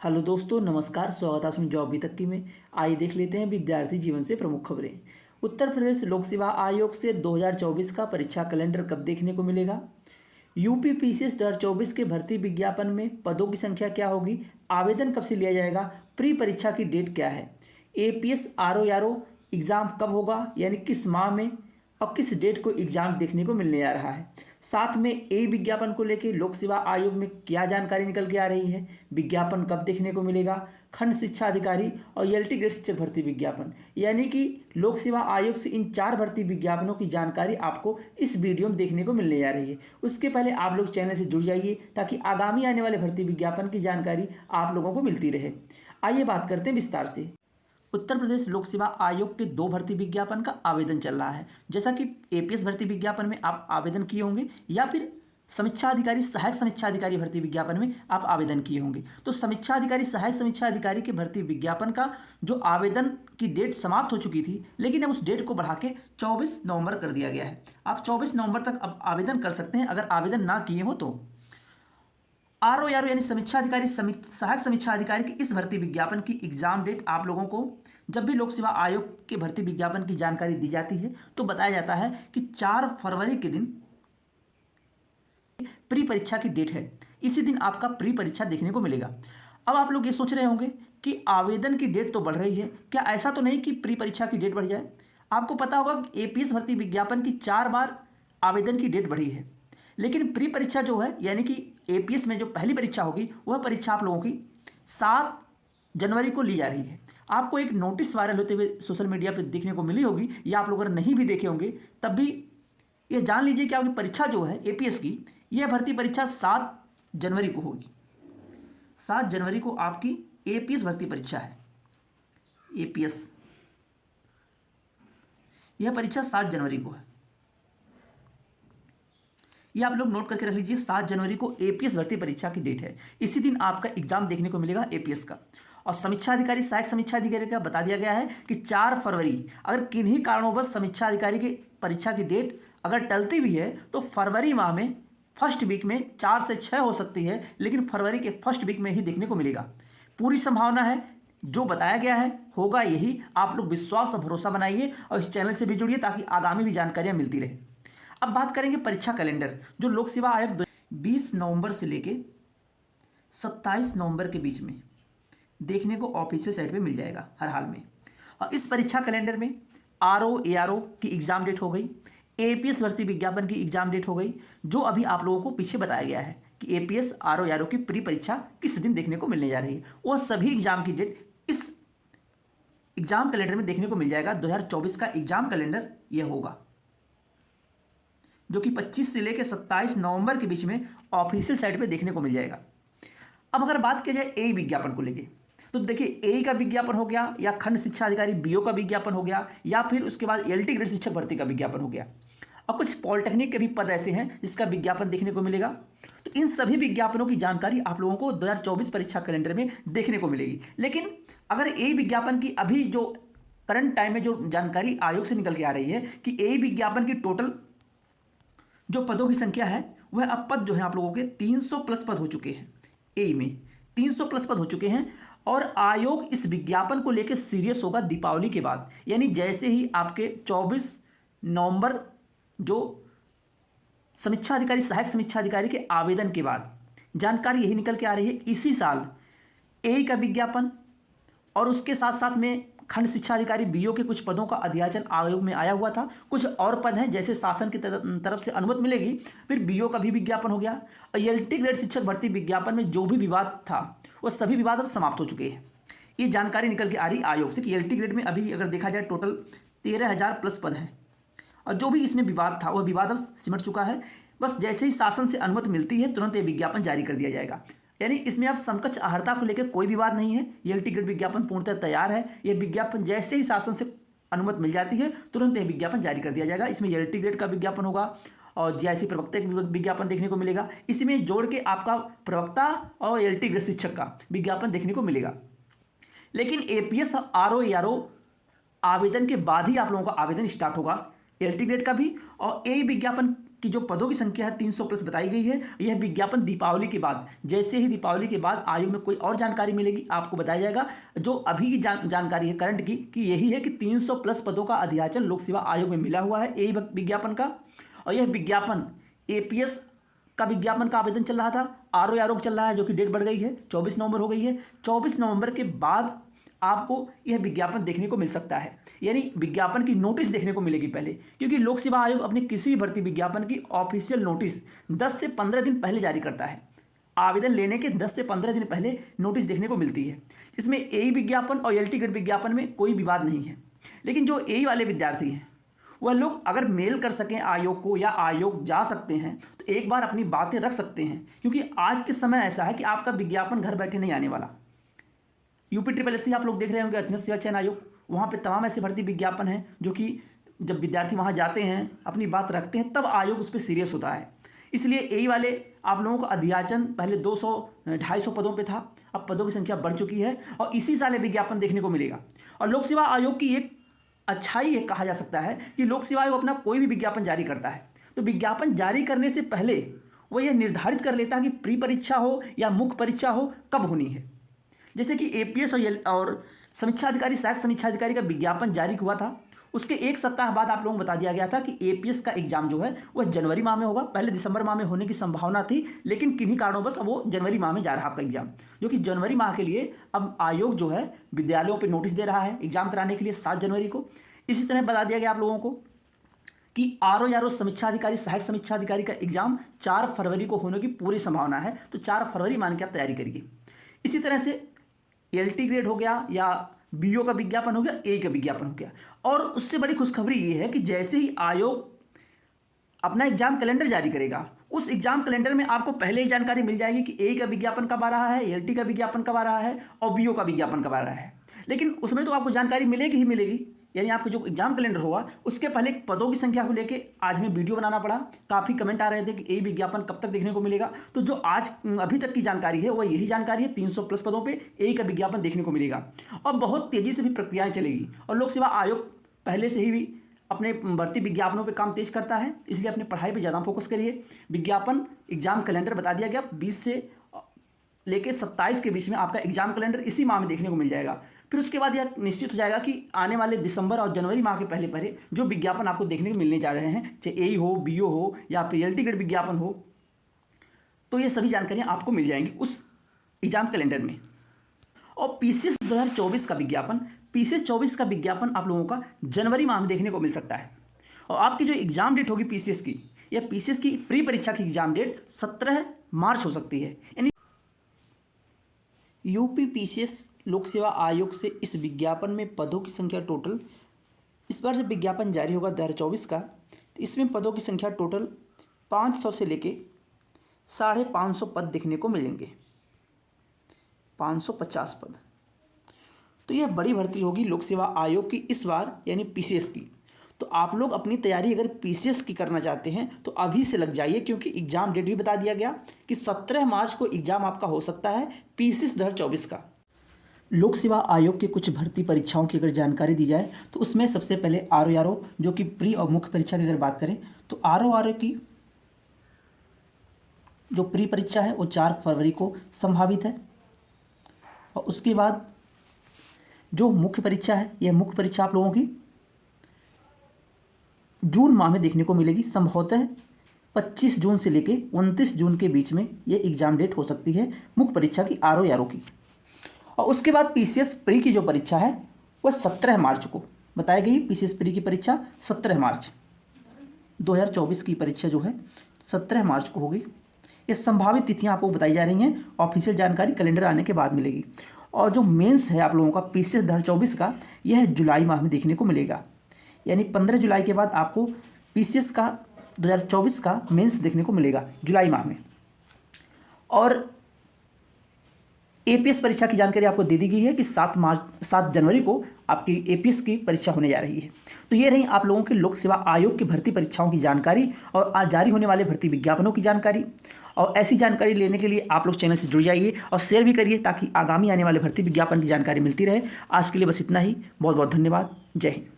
Hello दोस्तों, नमस्कार। स्वागत है आपका जॉब भी तक की में। आइए देख लेते हैं विद्यार्थी जीवन से प्रमुख खबरें। उत्तर प्रदेश लोक सेवा आयोग से 2024 का परीक्षा कैलेंडर कब देखने को मिलेगा? यूपी पीसीएस 2024 के भर्ती विज्ञापन में पदों की संख्या क्या होगी? आवेदन कब से लिया जाएगा? प्री परीक्षा की डेट क्या है? एपीएस आरओ एग्ज़ाम कब होगा, यानी किस माह में और किस डेट को एग्जाम देखने को मिलने जा रहा है? साथ में ए विज्ञापन को लेकर लोक सेवा आयोग में क्या जानकारी निकल के आ रही है? विज्ञापन कब देखने को मिलेगा? खंड शिक्षा अधिकारी और एलटी ग्रेड शिक्षक भर्ती विज्ञापन, यानी कि लोक सेवा आयोग से इन 4 भर्ती विज्ञापनों की जानकारी आपको इस वीडियो में देखने को मिलने जा रही है। उसके पहले आप लोग चैनल से जुड़ जाइए ताकि आगामी आने वाले भर्ती विज्ञापन की जानकारी आप लोगों को मिलती रहे। आइए बात करते हैं विस्तार से। उत्तर प्रदेश लोक सेवा आयोग के 2 भर्ती विज्ञापन का आवेदन चल रहा है। जैसा कि एपीएस भर्ती विज्ञापन में आप आवेदन किए होंगे या फिर समीक्षा अधिकारी सहायक समीक्षा अधिकारी भर्ती विज्ञापन में आप आवेदन किए होंगे। तो समीक्षा अधिकारी सहायक समीक्षा अधिकारी के भर्ती विज्ञापन का जो आवेदन की डेट समाप्त हो चुकी थी, लेकिन अब उस डेट को बढ़ा के 24 नवंबर कर दिया गया है। आप 24 नवंबर तक अब आवेदन कर सकते हैं अगर आवेदन ना किए हो तो। आरओ यानी समीक्षा अधिकारी सहायक समीक्षा अधिकारी की इस भर्ती विज्ञापन की एग्जाम डेट आप लोगों को जब भी लोक सेवा आयोग के भर्ती विज्ञापन की जानकारी दी जाती है तो बताया जाता है कि 4 फरवरी के दिन प्री परीक्षा की डेट है। इसी दिन आपका प्री परीक्षा देखने को मिलेगा। अब आप लोग ये सोच रहे होंगे कि आवेदन की डेट तो बढ़ रही है, क्या ऐसा तो नहीं कि प्री परीक्षा की डेट बढ़ जाए? आपको पता होगा कि एपीएस भर्ती विज्ञापन की 4 बार आवेदन की डेट बढ़ी है, लेकिन प्री परीक्षा जो है यानी कि एपीएस में जो पहली परीक्षा होगी वह परीक्षा आप लोगों की 7 जनवरी को ली जा रही है। आपको एक नोटिस वायरल होते हुए सोशल मीडिया पर देखने को मिली होगी, या आप लोग अगर नहीं भी देखे होंगे तब भी ये जान लीजिए कि आपकी परीक्षा जो है एपीएस की, यह भर्ती परीक्षा 7 जनवरी को होगी। 7 जनवरी को आपकी एपीएस भर्ती परीक्षा है। एपीएस यह परीक्षा 7 जनवरी को है। ये आप लोग नोट करके रख लीजिए, 7 जनवरी को एपीएस भर्ती परीक्षा की डेट है। इसी दिन आपका एग्जाम देखने को मिलेगा एपीएस का। और समीक्षा अधिकारी सहायक समीक्षा अधिकारी का बता दिया गया है कि 4 फरवरी, अगर किन्हीं कारणोंवश समीक्षा अधिकारी की परीक्षा की डेट अगर टलती भी है तो फरवरी माह में फर्स्ट वीक में 4 से 6 हो सकती है, लेकिन फरवरी के फर्स्ट वीक में ही देखने को मिलेगा। पूरी संभावना है जो बताया गया है होगा यही। आप लोग विश्वास और भरोसा बनाइए और इस चैनल से भी जुड़िए ताकि आगामी भी जानकारियाँ मिलती रहे। अब बात करेंगे परीक्षा कैलेंडर, जो लोक सेवा आयोग 20 नवंबर से लेके 27 नवंबर के बीच में देखने को ऑफिशियल साइट पे मिल जाएगा हर हाल में। और इस परीक्षा कैलेंडर में आरओ की एग्ज़ाम डेट हो गई, एपीएस भर्ती विज्ञापन की एग्ज़ाम डेट हो गई, जो अभी आप लोगों को पीछे बताया गया है कि एपीएस आरओ की प्री परीक्षा किस दिन देखने को मिलने जा रही है। वह सभी एग्जाम की डेट इस एग्जाम कैलेंडर में देखने को मिल जाएगा। 2024 का एग्जाम कैलेंडर यह होगा, जो कि 25 से लेकर 27 नवंबर के बीच में ऑफिशियल साइट पे देखने को मिल जाएगा। अब अगर बात की जाए ए विज्ञापन को लेके, तो देखिए ए का विज्ञापन हो गया, या खंड शिक्षा अधिकारी बीओ का विज्ञापन हो गया, या फिर उसके बाद एलटी ग्रेड शिक्षक भर्ती का विज्ञापन हो गया। और कुछ पॉलिटेक्निक के भी पद ऐसे हैं जिसका विज्ञापन देखने को मिलेगा। तो इन सभी विज्ञापनों की जानकारी आप लोगों को 2024 परीक्षा कैलेंडर में देखने को मिलेगी। लेकिन अगर ए विज्ञापन की अभी जो करंट टाइम में जो जानकारी आयोग से निकल के आ रही है कि ए विज्ञापन की टोटल जो पदों की संख्या है वह अब पद जो है आप लोगों के 300 प्लस पद हो चुके हैं। ए में 300 प्लस पद हो चुके हैं। और आयोग इस विज्ञापन को लेकर सीरियस होगा दीपावली के बाद, यानी जैसे ही आपके 24 नवंबर जो समीक्षा अधिकारी सहायक समीक्षा अधिकारी के आवेदन के बाद जानकारी यही निकल के आ रही है। इसी साल ए का विज्ञापन और उसके साथ साथ में खंड शिक्षा अधिकारी बीओ के कुछ पदों का अध्याचन आयोग में आया हुआ था। कुछ और पद हैं जैसे शासन की तरफ से अनुमति मिलेगी, फिर बीओ का भी विज्ञापन हो गया। और एलटी ग्रेड शिक्षक भर्ती विज्ञापन में जो भी विवाद था वो सभी विवाद अब समाप्त हो चुके हैं। ये जानकारी निकल के आ रही आयोग से कि एलटी ग्रेड में अभी अगर देखा जाए टोटल 13,000 प्लस पद हैं, और जो भी इसमें विवाद था वह विवाद अब सिमट चुका है। बस जैसे ही शासन से अनुमति मिलती है तुरंत ये विज्ञापन जारी कर दिया जाएगा। यानी इसमें अब समकक्ष अर्हता को लेकर कोई विवाद नहीं है। ये एलटी ग्रेड विज्ञापन पूर्णतः तैयार है। यह विज्ञापन जैसे ही शासन से अनुमति मिल जाती है तुरंत यह विज्ञापन जारी कर दिया जाएगा। इसमें एलटी ग्रेड का विज्ञापन होगा और जीआईसी प्रवक्ता का विज्ञापन देखने को मिलेगा। इसमें जोड़ के आपका प्रवक्ता और एलटी ग्रेड शिक्षक का विज्ञापन देखने को मिलेगा। लेकिन एपीएस आरओ आवेदन के बाद ही आप लोगों का आवेदन स्टार्ट होगा, एलटी ग्रेड का भी और ए विज्ञापन की जो पदों की संख्या है 300 प्लस बताई गई है। यह विज्ञापन दीपावली के बाद, जैसे ही दीपावली के बाद आयोग में कोई और जानकारी मिलेगी आपको बताया जाएगा। जो अभी की जानकारी है करंट की कि यही है कि 300 प्लस पदों का अधियाचन लोक सेवा आयोग में मिला हुआ है यही विज्ञापन का। और यह विज्ञापन एपीएस का विज्ञापन का आवेदन चल रहा था, आरओ आरोप चल रहा है, जो कि डेट बढ़ गई है, 24 नवंबर हो गई है। 24 नवंबर के बाद आपको यह विज्ञापन देखने को मिल सकता है, यानी विज्ञापन की नोटिस देखने को मिलेगी पहले, क्योंकि लोक सेवा आयोग अपने किसी भी भर्ती विज्ञापन की ऑफिशियल नोटिस 10 से 15 दिन पहले जारी करता है। आवेदन लेने के 10 से 15 दिन पहले नोटिस देखने को मिलती है। इसमें एई विज्ञापन और एलटी ग्रेड विज्ञापन में कोई विवाद नहीं है, लेकिन जो एई वाले विद्यार्थी हैं वह लोग अगर मेल कर सकें आयोग को या आयोग जा सकते हैं तो एक बार अपनी बातें रख सकते हैं, क्योंकि आज के समय ऐसा है कि आपका विज्ञापन घर बैठे नहीं आने वाला। UPSSC आप लोग देख रहे होंगे, अधीनस्थ सेवा चयन आयोग, वहाँ पे तमाम ऐसे भर्ती विज्ञापन हैं जो कि जब विद्यार्थी वहाँ जाते हैं अपनी बात रखते हैं तब आयोग उस पर सीरियस होता है। इसलिए यही वाले आप लोगों का अधियाचन पहले 200-250 पदों पे था, अब पदों की संख्या बढ़ चुकी है और इसी साल विज्ञापन देखने को मिलेगा। और लोक सेवा आयोग की एक अच्छाई ये कहा जा सकता है कि लोक सेवा आयोग अपना कोई भी विज्ञापन जारी करता है तो विज्ञापन जारी करने से पहले वो ये निर्धारित कर लेता है कि प्री परीक्षा हो या मुख्य परीक्षा हो कब होनी है। जैसे कि एपीएस और समीक्षा अधिकारी, सहायक समीक्षा अधिकारी का विज्ञापन जारी हुआ था, उसके एक सप्ताह बाद आप लोगों को बता दिया गया था कि एपीएस का एग्जाम जो है वह जनवरी माह में होगा। पहले दिसंबर माह में होने की संभावना थी, लेकिन किन्हीं कारणों बस वो जनवरी माह में जा रहा है आपका एग्जाम, जो कि जनवरी माह के लिए अब आयोग जो है विद्यालयों पर नोटिस दे रहा है एग्जाम कराने के लिए 7 जनवरी को। इसी तरह बता दिया गया आप लोगों को कि आरओ समीक्षा अधिकारी, सहायक समीक्षा अधिकारी का एग्जाम 4 फरवरी को होने की पूरी संभावना है, तो 4 फरवरी मान के आप तैयारी करिए। इसी तरह से एलटी ग्रेड हो गया या बीओ का विज्ञापन हो गया, ए का विज्ञापन हो गया। और उससे बड़ी खुशखबरी ये है कि जैसे ही आयोग अपना एग्जाम कैलेंडर जारी करेगा उस एग्जाम कैलेंडर में आपको पहले ही जानकारी मिल जाएगी कि ए का विज्ञापन कब आ रहा है, एलटी का विज्ञापन कब आ रहा है और बीओ का विज्ञापन कब आ रहा है। लेकिन उसमें तो आपको जानकारी मिलेगी ही मिलेगी, यानी आपका जो एग्जाम कैलेंडर होगा उसके पहले पदों की संख्या को लेके आज हमें वीडियो बनाना पड़ा। काफ़ी कमेंट आ रहे थे कि ए विज्ञापन कब तक देखने को मिलेगा, तो जो आज अभी तक की जानकारी है वह यही जानकारी है, 300 प्लस पदों पे ए का विज्ञापन देखने को मिलेगा और बहुत तेज़ी से भी प्रक्रियाएं चलेगी। और लोक सेवा आयोग पहले से ही भी अपने भर्ती विज्ञापनों पर काम तेज करता है, इसलिए अपनी पढ़ाई पर ज़्यादा फोकस करिए। विज्ञापन एग्जाम कैलेंडर बता दिया गया 20 से लेके 27 के बीच में आपका एग्जाम कैलेंडर इसी माह में देखने को मिल जाएगा। फिर उसके बाद यह निश्चित हो जाएगा कि आने वाले दिसंबर और जनवरी माह के पहले पहले जो विज्ञापन आपको देखने को मिलने जा रहे हैं, चाहे ए हो, बीओ हो या फिर एलटी ग्रेड विज्ञापन हो, तो ये सभी जानकारियाँ आपको मिल जाएंगी उस एग्जाम कैलेंडर में। और पीसीएस 2024 का विज्ञापन, पीसीएस 24 का विज्ञापन आप लोगों का जनवरी माह में देखने को मिल सकता है। और आपकी जो एग्जाम डेट होगी पीसीएस की, या पीसीएस की प्री परीक्षा की एग्जाम डेट 17 मार्च हो सकती है। यानी यूपी पीसीएस लोक सेवा आयोग से इस विज्ञापन में पदों की संख्या टोटल, इस बार जब विज्ञापन जारी होगा 2024 का, तो इसमें पदों की संख्या टोटल 500 से लेके 550 पद देखने को मिलेंगे, 550 पद। तो यह बड़ी भर्ती होगी लोक सेवा आयोग की इस बार, यानी पीसीएस की। तो आप लोग अपनी तैयारी अगर पीसीएस की करना चाहते हैं तो अभी से लग जाइए, क्योंकि एग्जाम डेट भी बता दिया गया कि 17 मार्च को एग्जाम आपका हो सकता है पीसीएस 2024 का। लोक सेवा आयोग के कुछ भर्ती परीक्षाओं की अगर जानकारी दी जाए तो उसमें सबसे पहले आरओ जो कि प्री और मुख्य परीक्षा की अगर बात करें तो आरओ की जो प्री परीक्षा है वो 4 फरवरी को संभावित है। और उसके बाद जो मुख्य परीक्षा है, यह मुख्य परीक्षा आप लोगों की जून माह में देखने को मिलेगी। संभवतः 25 जून से लेके 29 जून के बीच में ये एग्जाम डेट हो सकती है मुख्य परीक्षा की, आरओ की। और उसके बाद पीसीएस प्री की जो परीक्षा है वह 17 मार्च को बताई गई। पीसीएस प्री की परीक्षा 17 मार्च 2024 की परीक्षा जो है 17 मार्च को होगी। ये संभावित तिथियां आपको बताई जा रही हैं, ऑफिशियल जानकारी कैलेंडर आने के बाद मिलेगी। और जो मेंस है आप लोगों का पीसीएस 2024 का, यह जुलाई माह में देखने को मिलेगा, यानी 15 जुलाई के बाद आपको पीसीएस का 2024 का मेंस देखने को मिलेगा जुलाई माह में। और एपीएस परीक्षा की जानकारी आपको दे दी गई है कि 7 जनवरी को आपकी एपीएस की परीक्षा होने जा रही है। तो ये रही आप लोगों के लोक सेवा आयोग की भर्ती परीक्षाओं की जानकारी और आज जारी होने वाले भर्ती विज्ञापनों की जानकारी। और ऐसी जानकारी लेने के लिए आप लोग चैनल से जुड़ जाइए और शेयर भी करिए ताकि आगामी आने वाले भर्ती विज्ञापन की जानकारी मिलती रहे। आज के लिए बस इतना ही, बहुत बहुत धन्यवाद, जय हिंद।